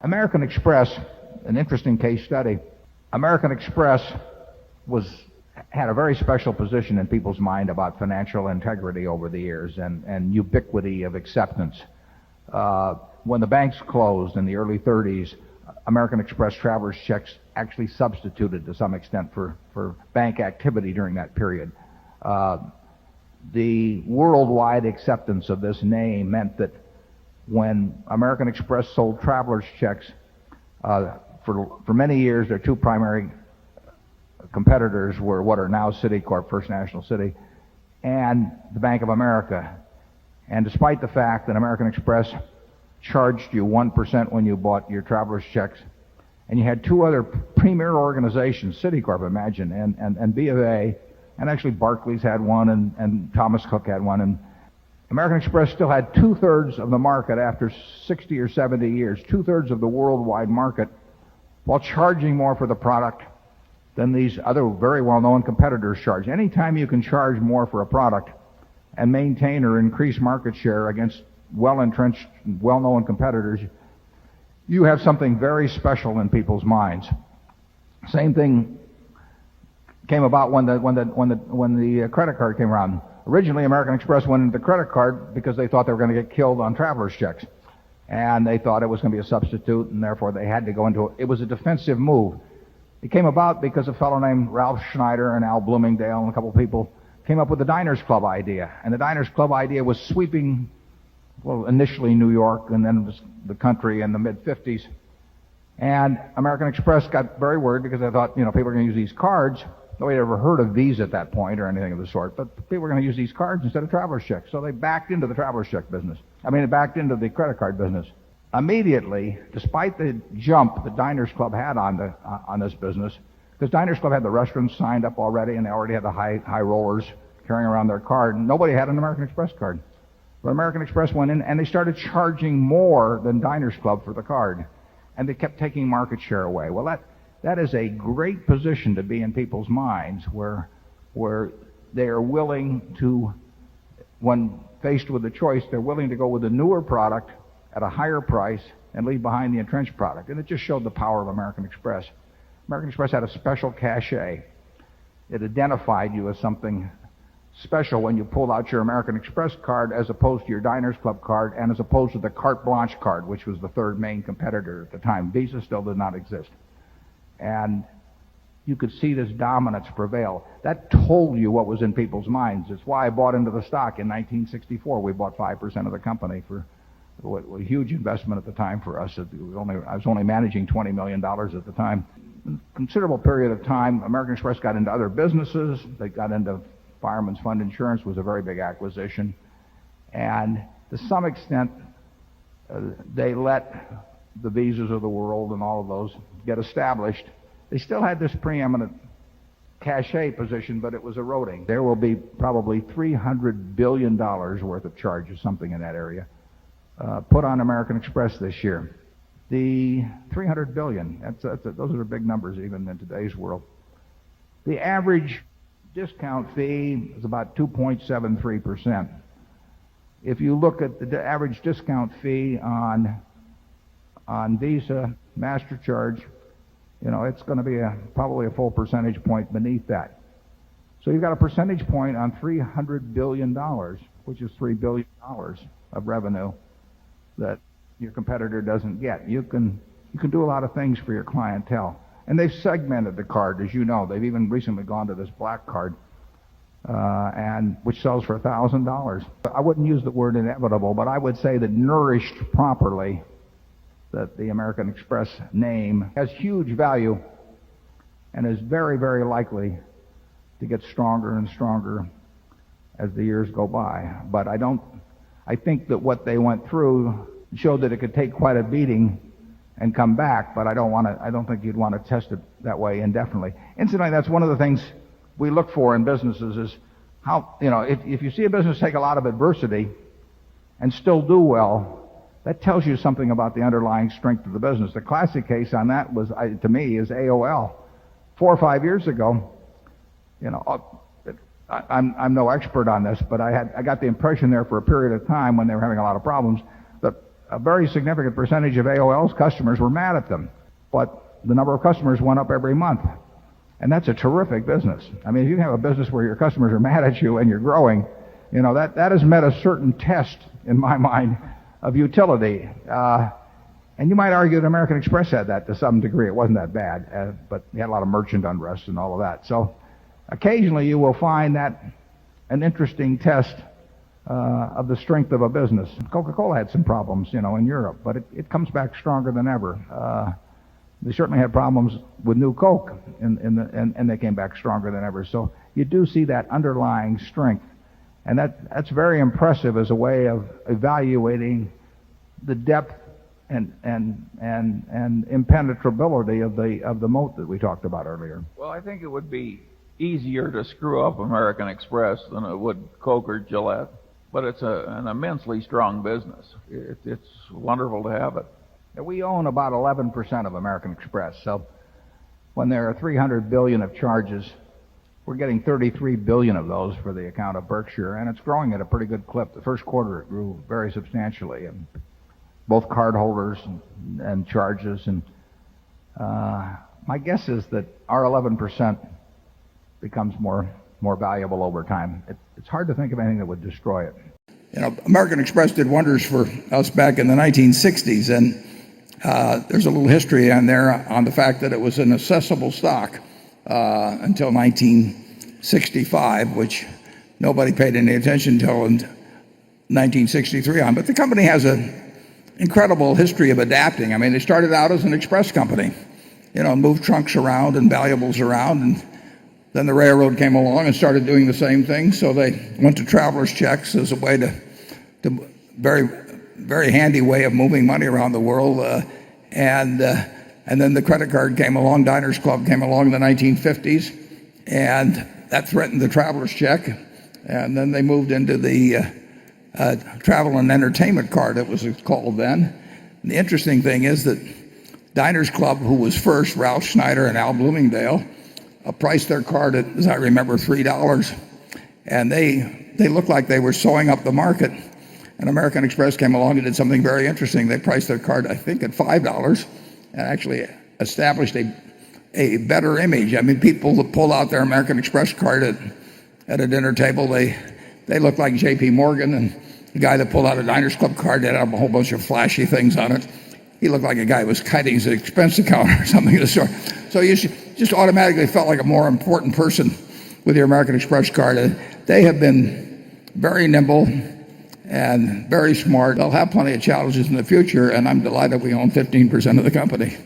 American Express, an interesting case study. American Express had a very special position in people's mind about financial integrity over the years and ubiquity of acceptance. When the banks closed in the early 30s, American Express travelers checks actually substituted to some extent for bank activity during that period. The worldwide acceptance of this name meant that when American Express sold travelers checks, for many years their two primary competitors were what are now Citicorp, First National City, and the Bank of America. And despite the fact that American Express charged you 1% when you bought your travelers checks, and you had two other premier organizations, Citicorp, imagine, and B of A, and actually Barclays had one, and Thomas Cook had one, and American Express still had two-thirds of the market after 60 or 70 years, two-thirds of the worldwide market, while charging more for the product than these other very well-known competitors charge. Anytime you can charge more for a product and maintain or increase market share against well-entrenched, well-known competitors, you have something very special in people's minds. Same thing came about when the credit card came around. Originally, American Express went into the credit card because they thought they were going to get killed on travelers checks, and they thought it was going to be a substitute, and therefore they had to go into it. It was a defensive move. It came about because a fellow named Ralph Schneider and Al Bloomingdale and a couple of people came up with the Diners Club idea, and the Diners Club idea was sweeping, well, initially New York and then the country in the mid-50s. And American Express got very worried because they thought, people are going to use these cards. Nobody had ever heard of Visa at that point or anything of the sort, but people were going to use these cards instead of traveler's checks. So they backed into the traveler's check business. They backed into the credit card business. Immediately, despite the jump that Diners Club had on this business, because Diners Club had the restaurants signed up already and they already had the high rollers carrying around their card, and nobody had an American Express card. But American Express went in and they started charging more than Diners Club for the card, and they kept taking market share away. Well, that is a great position to be in people's minds, where they are willing to, when faced with a choice, they're willing to go with a newer product at a higher price and leave behind the entrenched product. And it just showed the power of American Express. American Express had a special cachet. It identified you as something special when you pulled out your American Express card as opposed to your Diners Club card and as opposed to the Carte Blanche card, which was the third main competitor at the time. Visa still did not exist. And you could see this dominance prevail. That told you what was in people's minds. It's why I bought into the stock in 1964. We bought 5% of the company for a huge investment at the time for us. I was only managing $20 million at the time. In a considerable period of time, American Express got into other businesses. They got into Fireman's Fund Insurance, was a very big acquisition. And to some extent, they let the Visas of the world and all of those get established. They still had this preeminent cachet position, but it was eroding. There will be probably $300 billion worth of charges, something in that area, put on American Express this year. The $300 billion, those are big numbers even in today's world. The average discount fee is about 2.73%. If you look at the average discount fee on Visa, MasterCharge, it's going to be probably a full percentage point beneath that. So you've got a percentage point on $300 billion, which is $3 billion of revenue that your competitor doesn't get. You can do a lot of things for your clientele. And they've segmented the card, as you know. They've even recently gone to this black card, which sells for $1,000. I wouldn't use the word inevitable, but I would say that nourished properly, that the American Express name has huge value and is very, very likely to get stronger and stronger as the years go by. But I think that what they went through showed that it could take quite a beating and come back, but I don't think you'd want to test it that way indefinitely. Incidentally, that's one of the things we look for in businesses is how, if you see a business take a lot of adversity and still do well, that tells you something about the underlying strength of the business. The classic case on that was, to me, is AOL. 4 or 5 years ago, I'm no expert on this, but I got the impression there for a period of time when they were having a lot of problems that a very significant percentage of AOL's customers were mad at them, but the number of customers went up every month. And that's a terrific business. I mean, if you have a business where your customers are mad at you and you're growing, that has met a certain test, in my mind, of utility. And you might argue that American Express had that to some degree. It wasn't that bad, but you had a lot of merchant unrest and all of that. So occasionally you will find that an interesting test of the strength of a business. Coca-Cola had some problems, in Europe, but it comes back stronger than ever. They certainly had problems with New Coke, and they came back stronger than ever. So you do see that underlying strength, and that's very impressive as a way of evaluating the depth and impenetrability of the moat that we talked about earlier. Well, I think it would be easier to screw up American Express than it would Coke or Gillette, but it's an immensely strong business. It's wonderful to have it. We own about 11% of American Express, so when there are $300 billion of charges, we're getting $33 billion of those for the account of Berkshire, and it's growing at a pretty good clip. The first quarter it grew very substantially, and both cardholders and charges. And my guess is that our 11% becomes more valuable over time. It's hard to think of anything that would destroy it. American Express did wonders for us back in the 1960s, and there's a little history on there on the fact that it was an accessible stock until 1965, which nobody paid any attention until in 1963 on. But the company has an incredible history of adapting. I mean, they started out as an express company, moved trunks around and valuables around, and then the railroad came along and started doing the same thing. So they went to traveler's checks as a way to very, very handy way of moving money around the world. And then the credit card came along, Diners Club came along in the 1950s, and that threatened the traveler's check. And then they moved into the travel and entertainment card, it was called then. And the interesting thing is that Diners Club, who was first, Ralph Schneider and Al Bloomingdale, priced their card at, as I remember, $3. And they looked like they were sewing up the market. And American Express came along and did something very interesting. They priced their card, I think, at $5 and actually established a better image. I mean, people that pull out their American Express card at a dinner table, they looked like J.P. Morgan, and the guy that pulled out a Diners Club card had a whole bunch of flashy things on it. He looked like a guy who was kiting his expense account or something of the sort. So you just automatically felt like a more important person with your American Express card. They have been very nimble and very smart. They'll have plenty of challenges in the future, and I'm delighted we own 15% of the company.